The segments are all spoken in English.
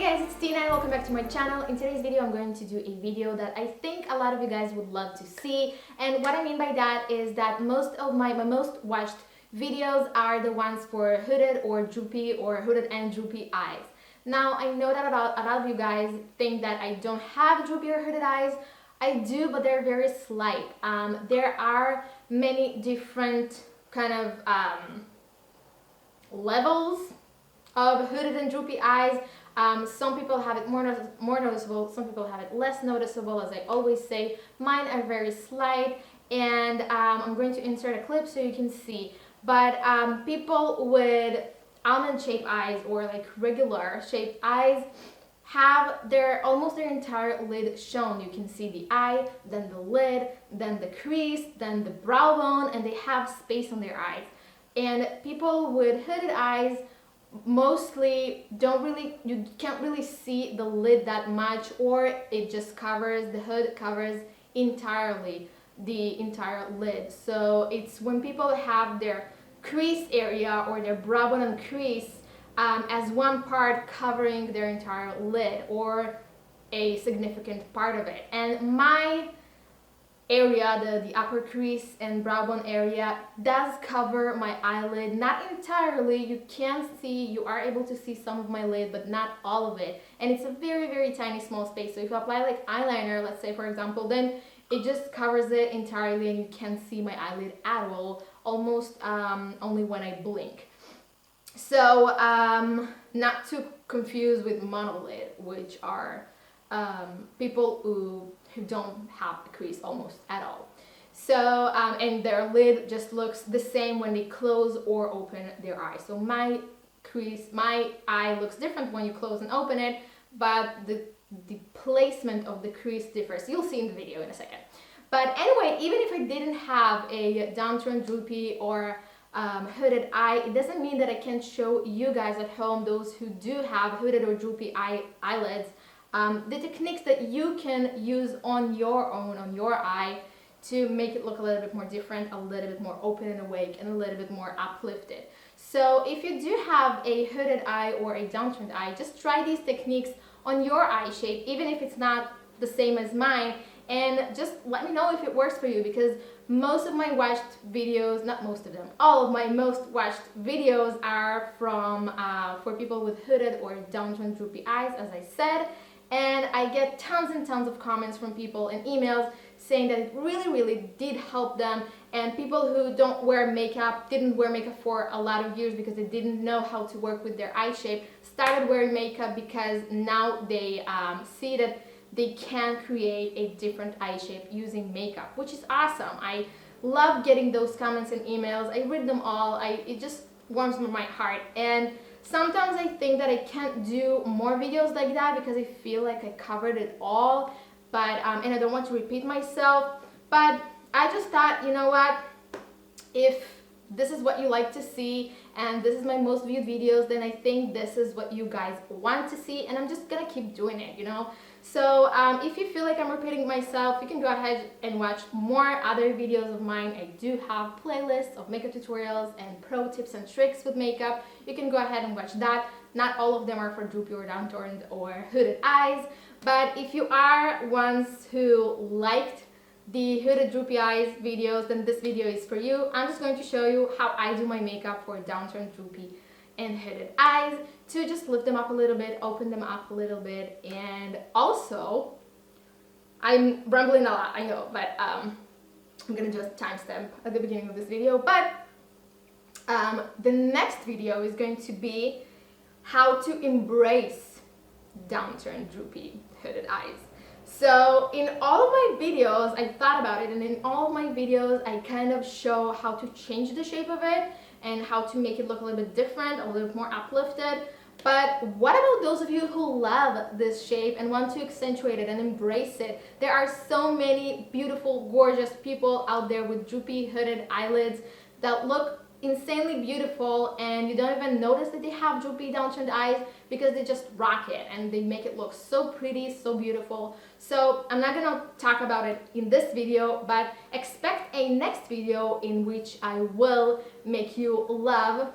Hey guys, it's Tina and welcome back to my channel. In today's video, I'm going to do a video that I think a lot of you guys would love to see. And what I mean by that is that most of my most watched videos are the ones for hooded or droopy or hooded and droopy eyes. Now, I know that a lot of you guys think that I don't have droopy or hooded eyes. I do, but they're very slight. There are many different kind of levels of hooded and droopy eyes. Some people have it more noticeable, some people have it less noticeable. As I always say, mine are very slight, and I'm going to insert a clip so you can see. But people with almond shaped eyes or like regular shaped eyes have almost their entire lid shown. You can see the eye, then the lid, then the crease, then the brow bone, and they have space on their eyes. And people with hooded eyes mostly you can't really see the lid that much, or it just covers, the hood covers entirely the entire lid. So it's when people have their crease area or their brow bone and crease as one part covering their entire lid or a significant part of it. And my area, the upper crease and brow bone area, does cover my eyelid, not entirely. You can see, you are able to see some of my lid, but not all of it. And it's a very, very tiny small space. So if you apply like eyeliner, let's say for example, then it just covers it entirely and you can't see my eyelid at all, almost only when I blink. So not to confuse with monolid, which are people who don't have a crease almost at all. So and their lid just looks the same when they close or open their eye. So my eye looks different when you close and open it, but the placement of the crease differs. You'll see in the video in a second. But anyway, even if I didn't have a downturned droopy or hooded eye, it doesn't mean that I can't show you guys at home, those who do have hooded or droopy eyelids, the techniques that you can use on your own, on your eye, to make it look a little bit more different, a little bit more open and awake, and a little bit more uplifted. So if you do have a hooded eye or a downturned eye, just try these techniques on your eye shape, even if it's not the same as mine, and just let me know if it works for you, because most of my watched videos, not most of them, all of my most watched videos are from for people with hooded or downturned droopy eyes, as I said. And I get tons and tons of comments from people and emails saying that it really, really did help them. And people who didn't wear makeup for a lot of years because they didn't know how to work with their eye shape, started wearing makeup because now they see that they can create a different eye shape using makeup, which is awesome. I love getting those comments and emails. I read them all. It just warms my heart. And sometimes I think that I can't do more videos like that because I feel like I covered it all, but and I don't want to repeat myself. But I just thought, you know what, if this is what you like to see and this is my most viewed videos, then I think this is what you guys want to see, and I'm just gonna keep doing it, you know. So if you feel like I'm repeating myself, you can go ahead and watch more other videos of mine. I do have playlists of makeup tutorials and pro tips and tricks with makeup. You can go ahead and watch that. Not all of them are for droopy or downturned or hooded eyes, but if you are ones who liked the hooded droopy eyes videos, then this video is for you. I'm just going to show you how I do my makeup for downturned droopy and hooded eyes, to just lift them up a little bit, open them up a little bit. And also, I'm rambling a lot, I know, but I'm gonna just timestamp at the beginning of this video. But the next video is going to be how to embrace downturned droopy hooded eyes. So in all of my videos, I thought about it, and in all of my videos, I kind of show how to change the shape of it and how to make it look a little bit different, a little bit more uplifted. But what about those of you who love this shape and want to accentuate it and embrace it? There are so many beautiful, gorgeous people out there with droopy hooded eyelids that look insanely beautiful, and you don't even notice that they have droopy downturned eyes because they just rock it and they make it look so pretty, so beautiful. So I'm not gonna talk about it in this video, but expect a next video in which I will make you love,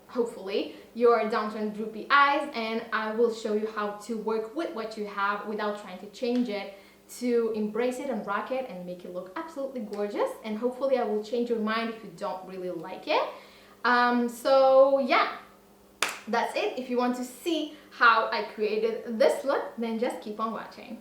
hopefully, your downturned droopy eyes, and I will show you how to work with what you have without trying to change it, to embrace it and rock it and make it look absolutely gorgeous. And hopefully I will change your mind if you don't really like it. So yeah, that's it. If you want to see how I created this look, then just keep on watching.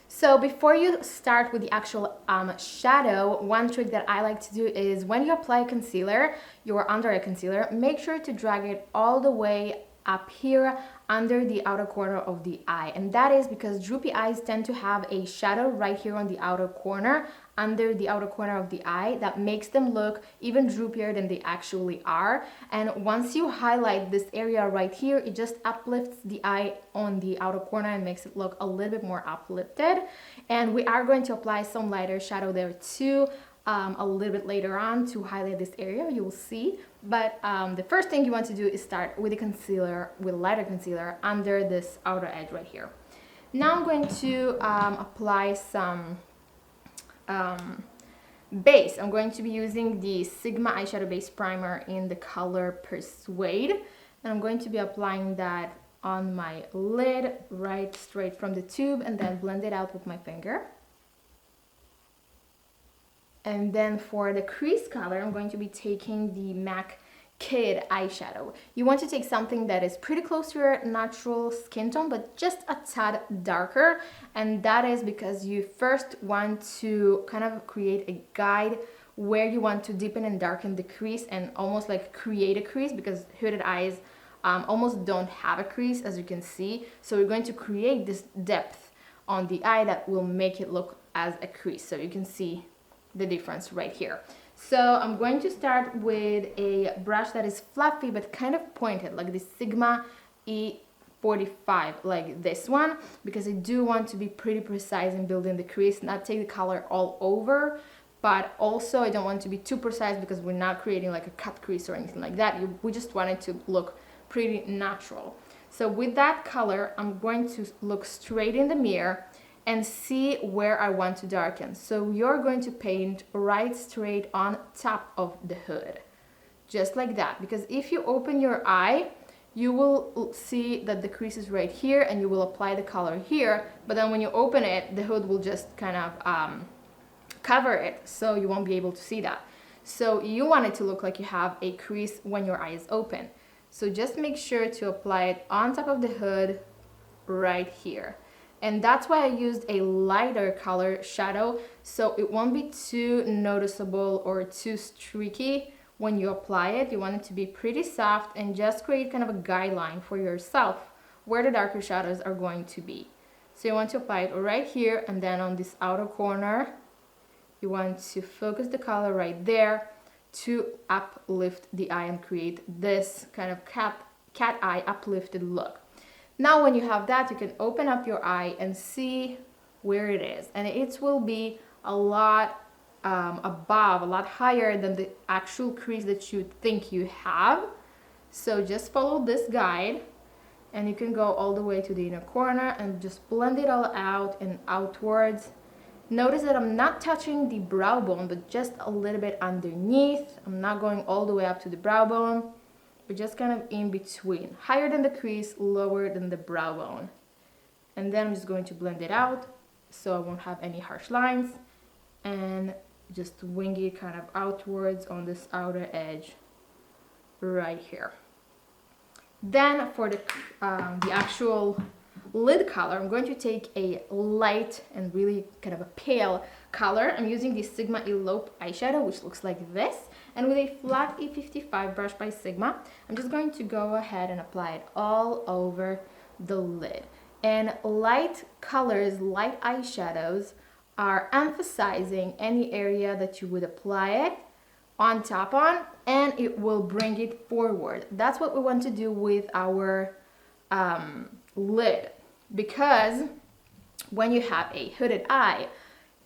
So before you start with the actual shadow, one trick that I like to do is when you apply concealer, your under eye concealer, make sure to drag it all the way up here under the outer corner of the eye. And that is because droopy eyes tend to have a shadow right here on the outer corner, under the outer corner of the eye, that makes them look even droopier than they actually are. And once you highlight this area right here, it just uplifts the eye on the outer corner and makes it look a little bit more uplifted. And we are going to apply some lighter shadow there too, a little bit later on, to highlight this area, you will see. But the first thing you want to do is start with the concealer, with lighter concealer under this outer edge right here. Now I'm going to apply some base. I'm going to be using the Sigma eyeshadow base primer in the color Pursuade, and I'm going to be applying that on my lid right straight from the tube, and then blend it out with my finger. And then for the crease color, I'm going to be taking the MAC Kid eyeshadow. You want to take something that is pretty close to your natural skin tone, but just a tad darker. And that is because you first want to kind of create a guide where you want to deepen and darken the crease and almost like create a crease, because hooded eyes almost don't have a crease, as you can see. So we're going to create this depth on the eye that will make it look as a crease. So you can see the difference right here. So I'm going to start with a brush that is fluffy but kind of pointed, like the Sigma E45, like this one, because I do want to be pretty precise in building the crease, not take the color all over, but also I don't want to be too precise because we're not creating like a cut crease or anything like that. We just want it to look pretty natural. So with that color, I'm going to look straight in the mirror and see where I want to darken. So you're going to paint right straight on top of the hood, just like that. Because if you open your eye, you will see that the crease is right here, and you will apply the color here, but then when you open it, the hood will just kind of cover it, so you won't be able to see that. So you want it to look like you have a crease when your eye is open. So just make sure to apply it on top of the hood right here. And that's why I used a lighter color shadow, so it won't be too noticeable or too streaky when you apply it. You want it to be pretty soft and just create kind of a guideline for yourself where the darker shadows are going to be. So you want to apply it right here, and then on this outer corner, you want to focus the color right there to uplift the eye and create this kind of cat eye uplifted look. Now when you have that, you can open up your eye and see where it is, and it will be a lot above, a lot higher than the actual crease that you think you have. So just follow this guide, and you can go all the way to the inner corner and just blend it all out and outwards. Notice that I'm not touching the brow bone, but just a little bit underneath. I'm not going all the way up to the brow bone, but just kind of in between, higher than the crease, lower than the brow bone. And then I'm just going to blend it out so I won't have any harsh lines, and just wing it kind of outwards on this outer edge right here. Then for the actual lid color, I'm going to take a light and really kind of a pale color. I'm using the Sigma Elope eyeshadow, which looks like this. And with a flat E55 brush by Sigma, I'm just going to go ahead and apply it all over the lid. And light colors, light eyeshadows, are emphasizing any area that you would apply it on top on, and it will bring it forward. That's what we want to do with our lid, because when you have a hooded eye,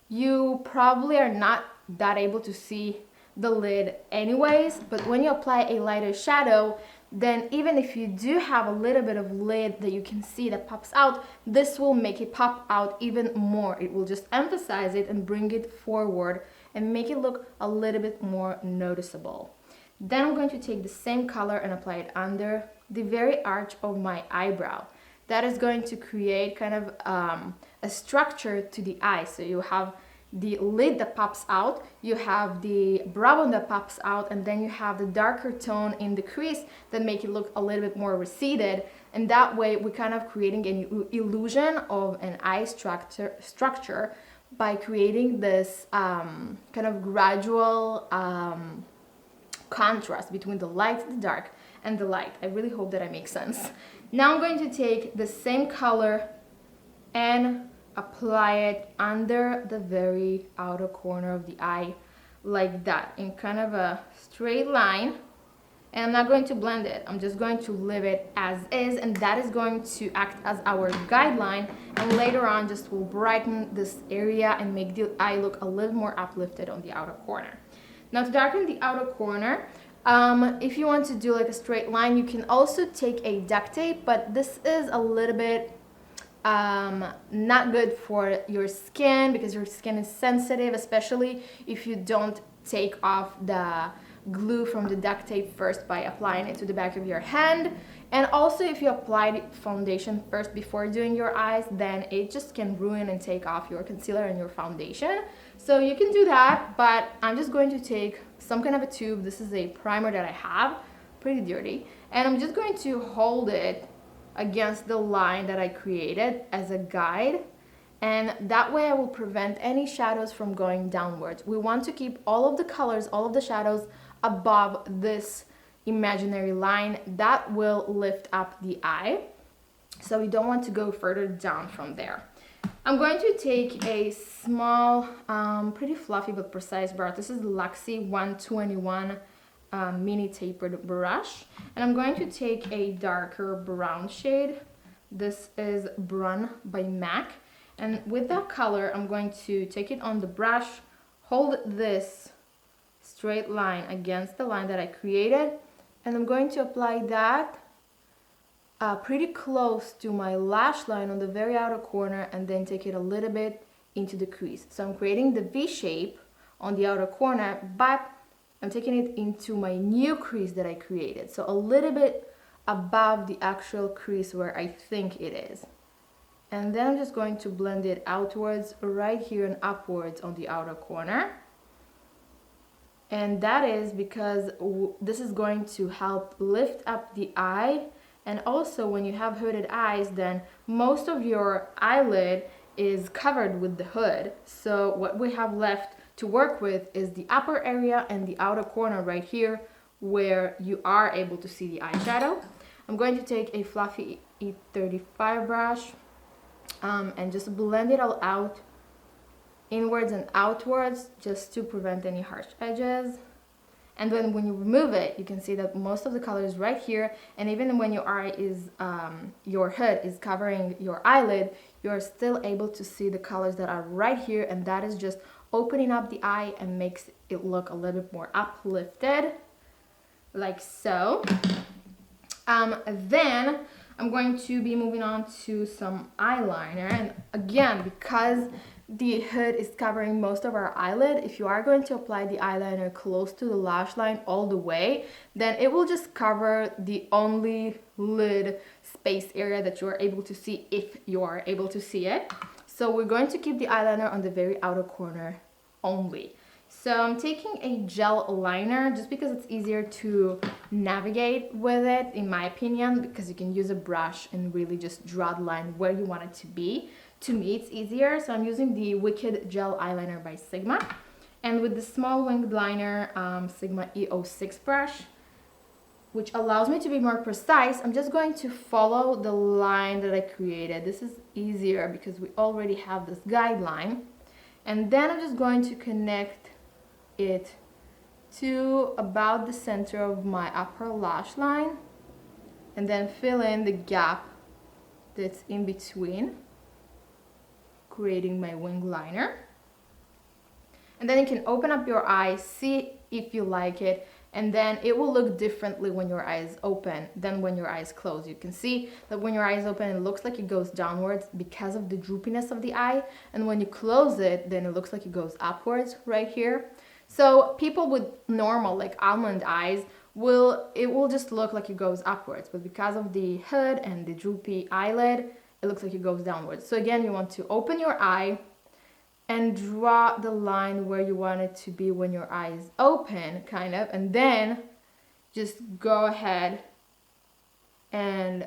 you probably are not that able to see the lid anyways, but when you apply a lighter shadow, then even if you do have a little bit of lid that you can see that pops out, this will make it pop out even more. It will just emphasize it and bring it forward and make it look a little bit more noticeable. Then I'm going to take the same color and apply it under the very arch of my eyebrow. That is going to create kind of a structure to the eye. So you have the lid that pops out, you have the brow bone that pops out, and then you have the darker tone in the crease that make it look a little bit more receded. And that way we're kind of creating an illusion of an eye structure by creating this kind of gradual contrast between the light, the dark, and the light. I really hope that I make sense. Now I'm going to take the same color and apply it under the very outer corner of the eye like that in kind of a straight line. And I'm not going to blend it, I'm just going to leave it as is, and that is going to act as our guideline, and later on just will brighten this area and make the eye look a little more uplifted on the outer corner. Now to darken the outer corner, if you want to do like a straight line, you can also take a duct tape, but this is a little bit not good for your skin because your skin is sensitive, especially if you don't take off the glue from the duct tape first by applying it to the back of your hand. And also if you apply foundation first before doing your eyes, then it just can ruin and take off your concealer and your foundation. So you can do that, but I'm just going to take some kind of a tube. This is a primer that I have, pretty dirty, and I'm just going to hold it against the line that I created as a guide, and that way I will prevent any shadows from going downwards. We want to keep all of the colors, all of the shadows above this imaginary line. That will lift up the eye, so we don't want to go further down from there. I'm going to take a small, pretty fluffy but precise brush. This is the Luxie 121 mini tapered brush, and I'm going to take a darker brown shade. This is Brun by MAC, and with that color I'm going to take it on the brush, hold this straight line against the line that I created, and I'm going to apply that pretty close to my lash line on the very outer corner, and then take it a little bit into the crease. So I'm creating the V shape on the outer corner, but I'm taking it into my new crease that I created, so a little bit above the actual crease where I think it is. And then I'm just going to blend it outwards right here and upwards on the outer corner. And that is because this is going to help lift up the eye. And also when you have hooded eyes, then most of your eyelid is covered with the hood. So what we have left to work with is the upper area and the outer corner right here where you are able to see the eyeshadow. I'm going to take a fluffy E35 brush and just blend it all out, inwards and outwards, just to prevent any harsh edges. And then when you remove it, you can see that most of the color is right here, and even when your eye is, your hood is covering your eyelid, you're still able to see the colors that are right here, and that is just opening up the eye and makes it look a little bit more uplifted, like so. Then I'm going to be moving on to some eyeliner, and again, because the hood is covering most of our eyelid, if you are going to apply the eyeliner close to the lash line all the way, then it will just cover the only lid space area that you are able to see, if you are able to see it. So we're going to keep the eyeliner on the very outer corner only. So I'm taking a gel liner just because it's easier to navigate with it, in my opinion, because you can use a brush and really just draw the line where you want it to be. To me, it's easier, so I'm using the Wicked Gel Eyeliner by Sigma. And with the small winged liner, Sigma E06 brush, which allows me to be more precise, I'm just going to follow the line that I created. This is easier because we already have this guideline. And then I'm just going to connect it to about the center of my upper lash line, and then fill in the gap that's in between, creating my wing liner. And then you can open up your eye, see if you like it, and then it will look differently when your eyes open than when your eyes close. You can see that when your eyes open, it looks like it goes downwards because of the droopiness of the eye, and when you close it, then it looks like it goes upwards right here. So people with normal, like almond eyes, it will just look like it goes upwards, but because of the hood and the droopy eyelid, it looks like it goes downwards. So again, you want to open your eye and draw the line where you want it to be when your eye is open, kind of, and then just go ahead and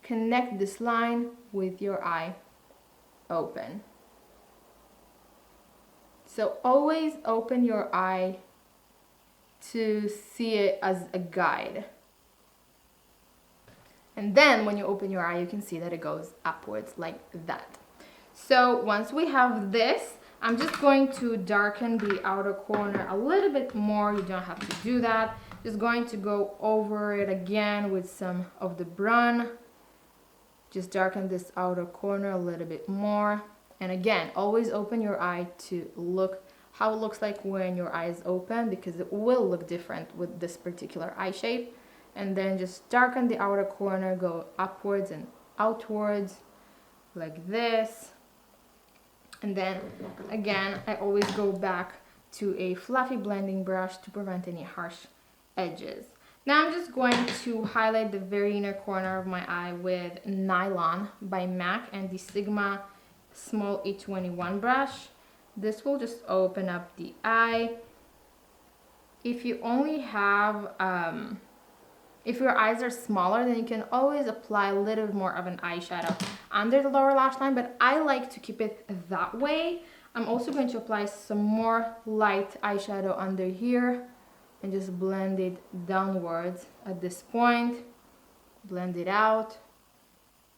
connect this line with your eye open. So always open your eye to see it as a guide. And then when you open your eye, you can see that it goes upwards like that. So once we have this, I'm just going to darken the outer corner a little bit more. You don't have to do that. Just going to go over it again with some of the brown. Just darken this outer corner a little bit more. And again, always open your eye to look how it looks like when your eye is open, because it will look different with this particular eye shape. And then just darken the outer corner, go upwards and outwards like this. And then again, I always go back to a fluffy blending brush to prevent any harsh edges. Now I'm just going to highlight the very inner corner of my eye with Nylon by MAC and the Sigma small E21 brush. This will just open up the eye. If you only have, if your eyes are smaller, then you can always apply a little bit more of an eyeshadow under the lower lash line, but I like to keep it that way. I'm also going to apply some more light eyeshadow under here and just blend it downwards at this point. Blend it out.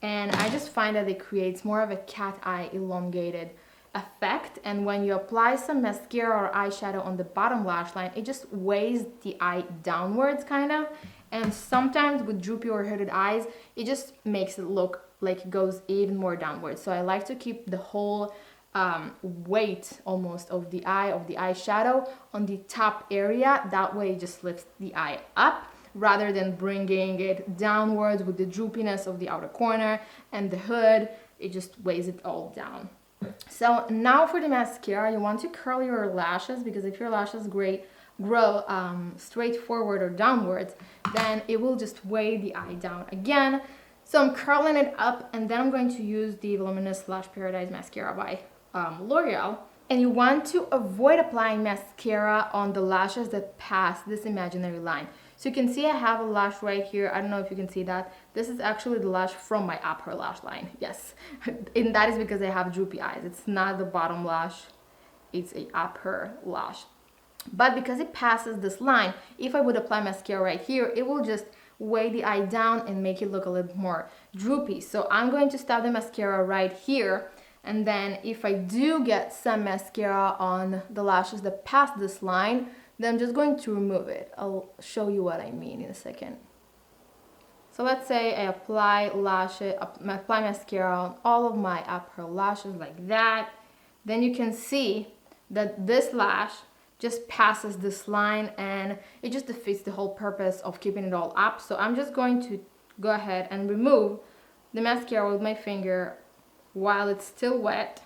And I just find that it creates more of a cat eye elongated effect, and when you apply some mascara or eyeshadow on the bottom lash line, it just weighs the eye downwards kind of, and sometimes with droopy or hooded eyes, it just makes it look like it goes even more downwards. So I like to keep the whole weight almost of the eyeshadow on the top area. That way it just lifts the eye up rather than bringing it downwards with the droopiness of the outer corner and the hood. It just weighs it all down. So now for the mascara, you want to curl your lashes, because if your lashes grow straight forward or downwards, then it will just weigh the eye down again. So I'm curling it up, and then I'm going to use the Voluminous Lash Paradise Mascara by L'Oreal. And you want to avoid applying mascara on the lashes that pass this imaginary line. So you can see I have a lash right here. I don't know if you can see that. This is actually the lash from my upper lash line. Yes, and that is because I have droopy eyes. It's not the bottom lash, it's a upper lash. But because it passes this line, if I would apply mascara right here, it will just weigh the eye down and make it look a little more droopy. So I'm going to stop the mascara right here. And then if I do get some mascara on the lashes that pass this line, then I'm just going to remove it. I'll show you what I mean in a second. So let's say I apply mascara on all of my upper lashes like that. Then you can see that this lash just passes this line, and it just defeats the whole purpose of keeping it all up. So I'm just going to go ahead and remove the mascara with my finger while it's still wet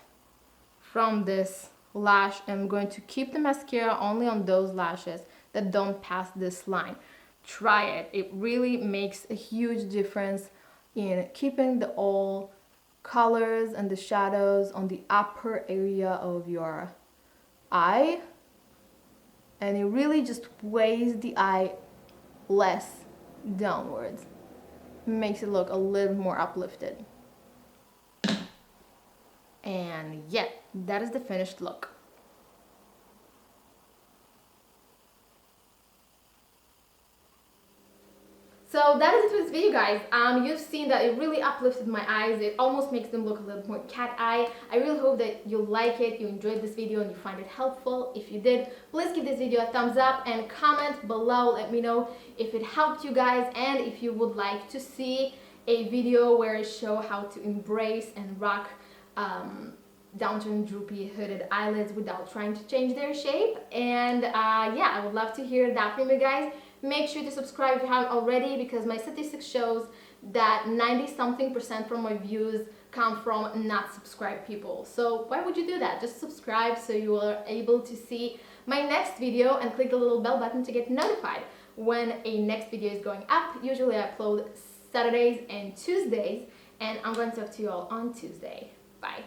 from this lash. I'm going to keep the mascara only on those lashes that don't pass this line. Try it. It really makes a huge difference in keeping the all colors and the shadows on the upper area of your eye, and it really just weighs the eye less downwards. Makes it look a little more uplifted. And yeah, that is the finished look. So that is it for this video, guys. You've seen that it really uplifted my eyes. It almost makes them look a little more cat eye. I really hope that you like it, you enjoyed this video, and you find it helpful. If you did, please give this video a thumbs up and comment below. Let me know if it helped you guys, and if you would like to see a video where I show how to embrace and rock downturned droopy hooded eyelids without trying to change their shape. And yeah, I would love to hear that from you guys. Make sure to subscribe if you haven't already, because my statistics shows that 90-something% from my views come from not subscribed people. So why would you do that? Just subscribe so you are able to see my next video and click the little bell button to get notified when a next video is going up. Usually I upload Saturdays and Tuesdays, and I'm going to talk to you all on Tuesday. Bye.